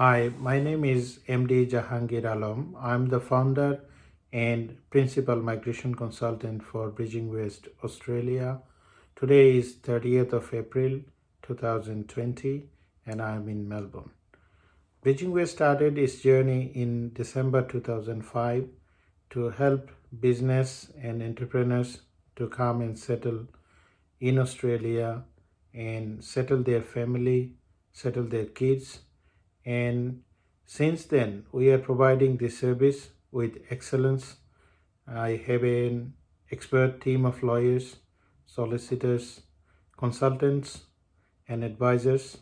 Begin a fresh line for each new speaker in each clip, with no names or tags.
Hi, my name is MD Jahangir Alam. I'm the founder and principal migration consultant for Bridging West Australia. Today is 30th of April 2020 and I'm in Melbourne. Bridging West started its journey in December 2005 to help business and entrepreneurs to come and settle in Australia and settle their family, settle their kids, and since then, we are providing this service with excellence. I have an expert team of lawyers, solicitors, consultants, and advisors.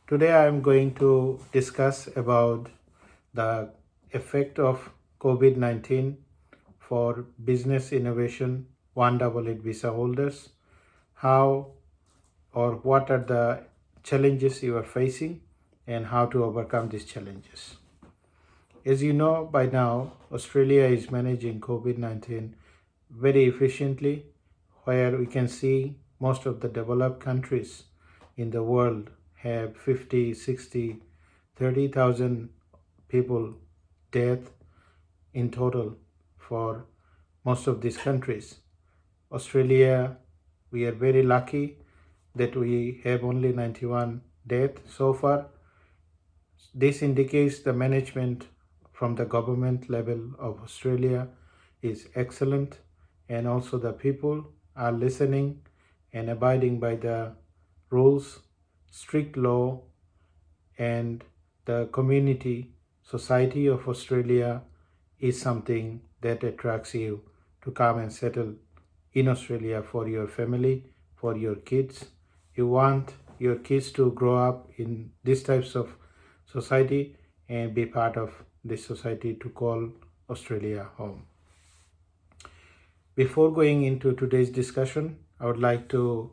Today, I am going to discuss about the effect of COVID-19 for business innovation 188 visa holders, how or what are the challenges you are facing and how to overcome these challenges. As you know by now, Australia is managing COVID 19 very efficiently, where we can see most of the developed countries in the world have 50, 60, 30,000 people death in total for most of these countries. Australia, we are very lucky that we have only 91 deaths so far. This indicates the management from the government level of Australia is excellent, and also the people are listening and abiding by the rules, strict law, and the community society of Australia is something that attracts you to come and settle in Australia for your family, for your kids. You want your kids to grow up in these types of society and be part of this society to call Australia home. Before going into today's discussion, I would like to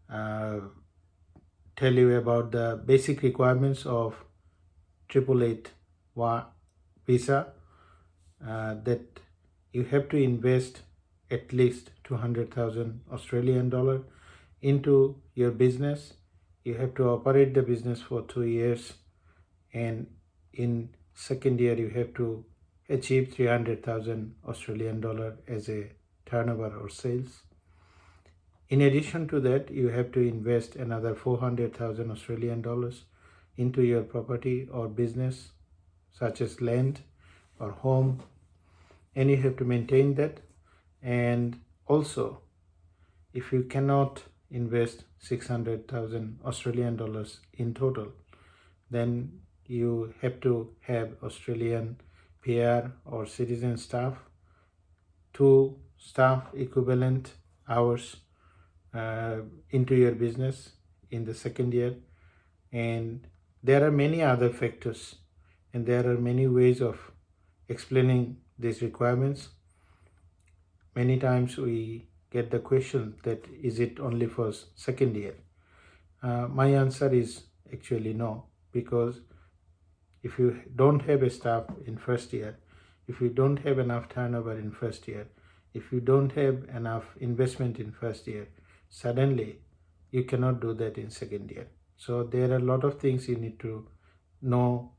uh, tell you about the basic requirements of 888 visa, that you have to invest at least 200,000 Australian dollar into your business. You have to operate the business for 2 years, and in second year you have to achieve 300,000 Australian dollar as a turnover or sales. In addition to that, you have to invest another 400,000 Australian dollars into your property or business, such as land or home, and you have to maintain that. And also, if you cannot invest 600,000 Australian dollars in total, then you have to have Australian PR or citizen staff, 2 staff equivalent hours into your business in the second year. And there are many other factors, and there are many ways of explaining these requirements. Many times we get the question that is it only for second year? My answer is actually no, because if you don't have a staff in first year, if you don't have enough turnover in first year, if you don't have enough investment in first year, suddenly you cannot do that in second year. So there are a lot of things you need to know,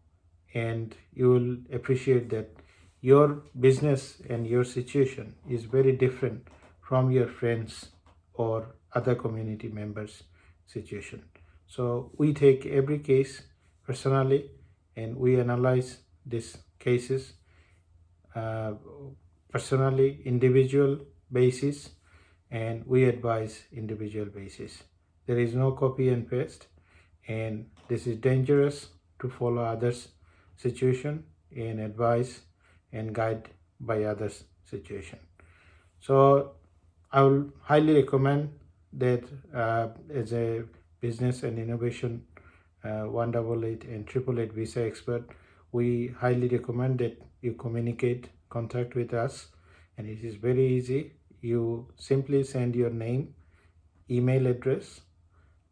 and you will appreciate that your business and your situation is very different from your friends or other community members situation. So we take every case personally, and we analyze these cases uh, personally, individual basis, and we advise individual basis. There is no copy and paste, and this is dangerous to follow others situation and advise and guide by others situation. So I will highly recommend that as a business and innovation 188 and 888 visa expert, we highly recommend that you communicate, contact with us, and it is very easy. You simply send your name, email address,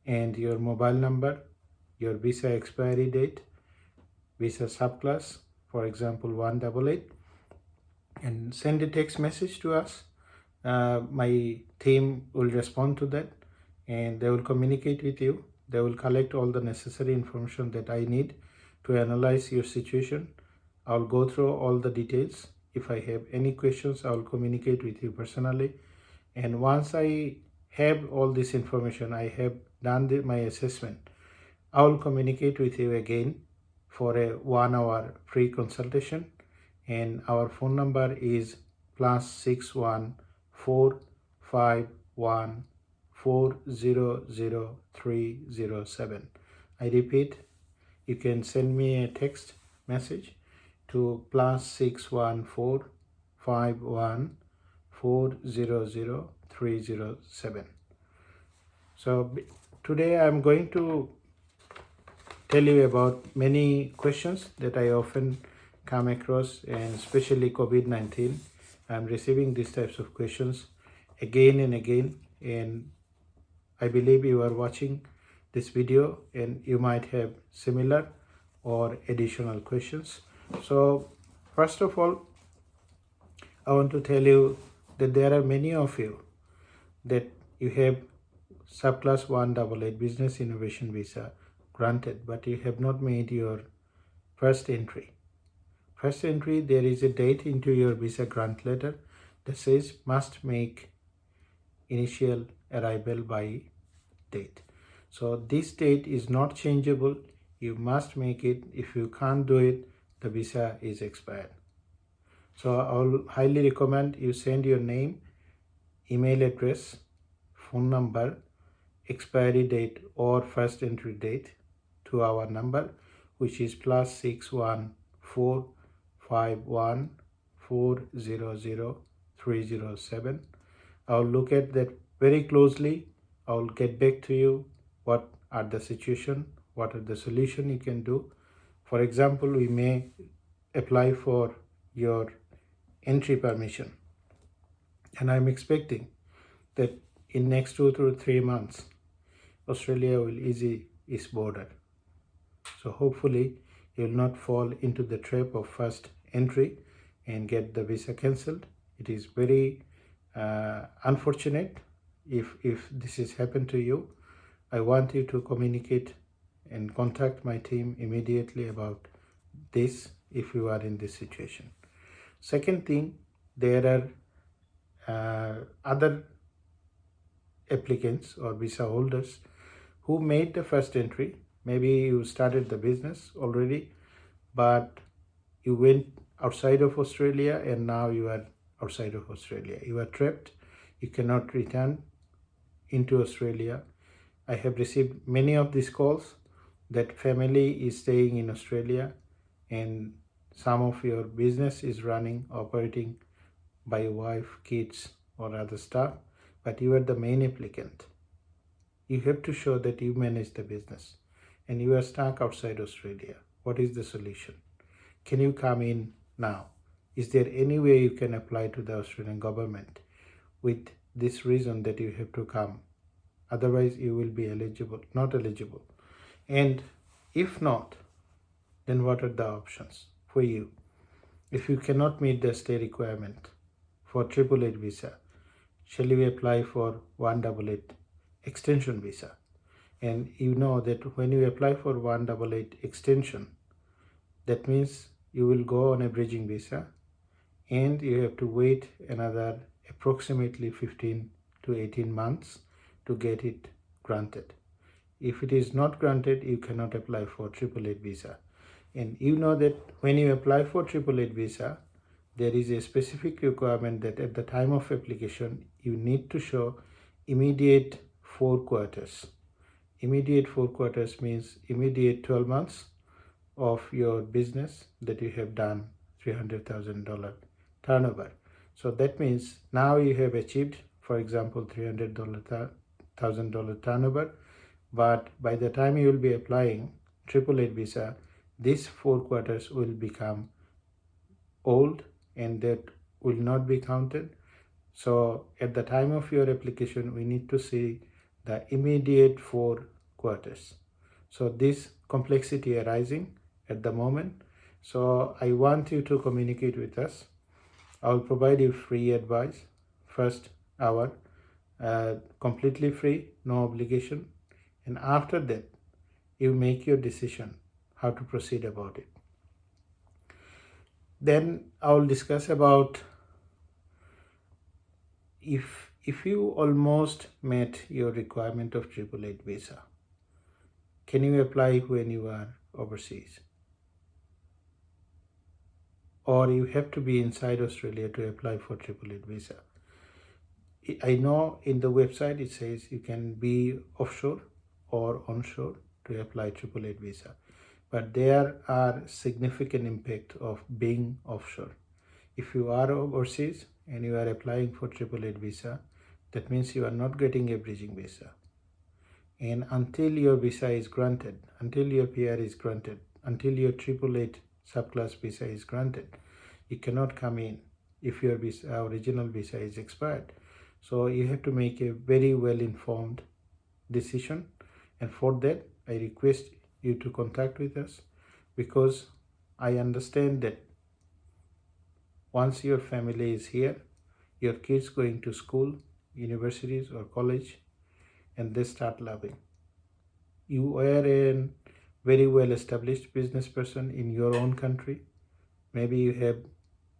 and your mobile number, your visa expiry date, visa subclass, for example 188, and send a text message to us. My team will respond to that, and they will communicate with you. They will collect all the necessary information that I need to analyze your situation. I'll go through all the details. If I have any questions, I'll communicate with you personally. And once I have all this information, I have done my assessment, I will communicate with you again for a 1 hour free consultation. And our phone number is +61 451 4000307. I repeat, you can send me a text message to +61 451 4000307. So today I'm going to tell you about many questions that I often come across, and especially COVID-19. I'm receiving these types of questions again and again, and I believe you are watching this video and you might have similar or additional questions. So first of all, I want to tell you that there are many of you that you have Subclass 188 Business Innovation Visa granted, but you have not made your first entry. First entry, there is a date into your visa grant letter that says must make initial arrival by date. So this date is not changeable. You must make it. If you can't do it, the visa is expired. So I'll highly recommend you send your name, email address, phone number, expiry date or first entry date to our number, which is +61 451 4000307. I'll look at that very closely. I'll get back to you what are the situation, what are the solution you can do. For example, we may apply for your entry permission, and I'm expecting that in next 2 to 3 months Australia will ease its border. So hopefully you will not fall into the trap of first entry and get the visa cancelled. It is very unfortunate if this has happened to you. I want you to communicate and contact my team immediately about this if you are in this situation. Second thing, there are other applicants or visa holders who made the first entry. Maybe you started the business already, but you went outside of Australia and now you are outside of Australia. You are trapped. You cannot return into Australia. I have received many of these calls that family is staying in Australia and some of your business is running, operating by your wife, kids or other stuff, but you are the main applicant. You have to show that you manage the business and you are stuck outside Australia. What is the solution? Can you come in now? Is there any way you can apply to the Australian government with this reason that you have to come? Otherwise, you will be not eligible. And if not, then what are the options for you? If you cannot meet the stay requirement for 888 visa, shall we apply for 188 extension visa? And you know that when you apply for 188 extension, that means you will go on a bridging visa and you have to wait another approximately 15 to 18 months to get it granted. If it is not granted, you cannot apply for 888 visa. And you know that when you apply for 888 visa, there is a specific requirement that at the time of application, you need to show immediate 4 quarters. Immediate 4 quarters means immediate 12 months of your business that you have done $300,000 turnover. So that means now you have achieved, for example, $300,000 turnover, but by the time you will be applying 888 visa, these 4 quarters will become old and that will not be counted. So at the time of your application, we need to see the immediate 4 quarters. So this complexity arising at the moment. So I want you to communicate with us. I will provide you free advice, first hour, completely free, no obligation. And after that, you make your decision how to proceed about it. Then I will discuss about if you almost met your requirement of 888 visa, can you apply when you are overseas? Or you have to be inside Australia to apply for 888 visa. I know in the website it says you can be offshore or onshore to apply 888 visa, but there are significant impact of being offshore. If you are overseas and you are applying for 888 visa, that means you are not getting a bridging visa. And until your visa is granted, until your PR is granted, until your 888 subclass visa is granted, you cannot come in if your visa, original visa is expired. So you have to make a very well informed decision, and for that I request you to contact with us, because I understand that once your family is here, your kids going to school, universities or college, and they start loving. You are a very well established business person in your own country. Maybe you have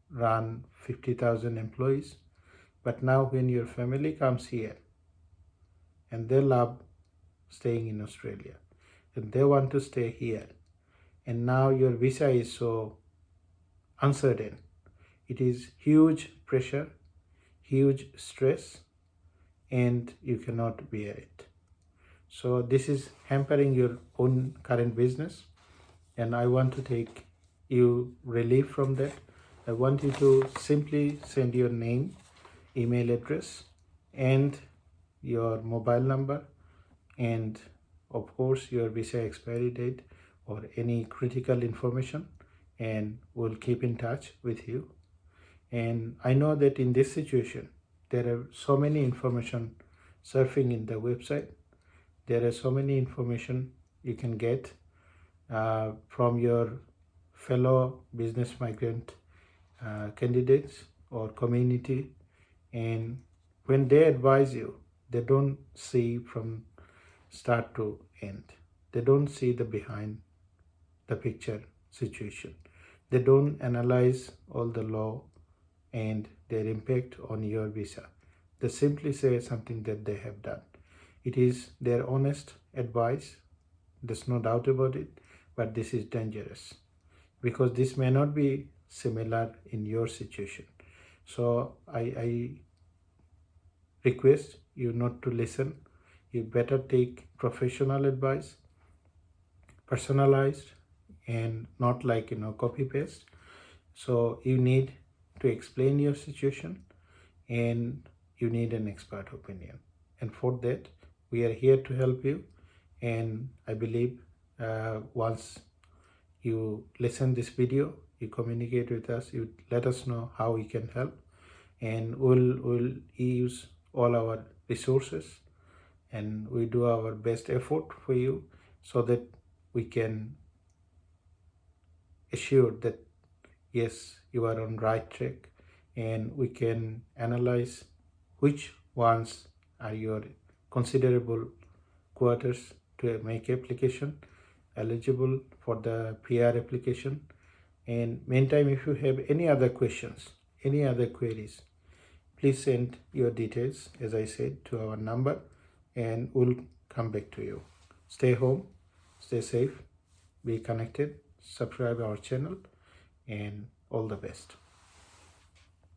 run 50,000 employees, but now when your family comes here and they love staying in Australia and they want to stay here, and now your visa is so uncertain, it is huge pressure, huge stress, and you cannot bear it. So this is hampering your own current business, and I want to take you relief from that. I want you to simply send your name, email address, and your mobile number, and of course your visa expiry date or any critical information, and we'll keep in touch with you. And I know that in this situation there are so many information surfing in the website. There are so many information you can get from your fellow business migrant candidates or community, and when they advise you, they don't see from start to end. They don't see the behind the picture situation. They don't analyze all the law and their impact on your visa. They simply say something that they have done. It is their honest advice, there's no doubt about it, but this is dangerous because this may not be similar in your situation. So I request you not to listen. You better take professional advice, personalized, and not like copy paste. So you need to explain your situation, and you need an expert opinion, and for that we are here to help you. And I believe once you listen this video, you communicate with us, you let us know how we can help, and we'll use all our resources, and we do our best effort for you so that we can assure that yes, you are on right track, and we can analyze which ones are your considerable quarters to make application eligible for the PR application. And meantime, if you have any other questions, any other queries, please send your details, as I said, to our number, and we'll come back to you. Stay home, stay safe, be connected, subscribe our channel, and all the best.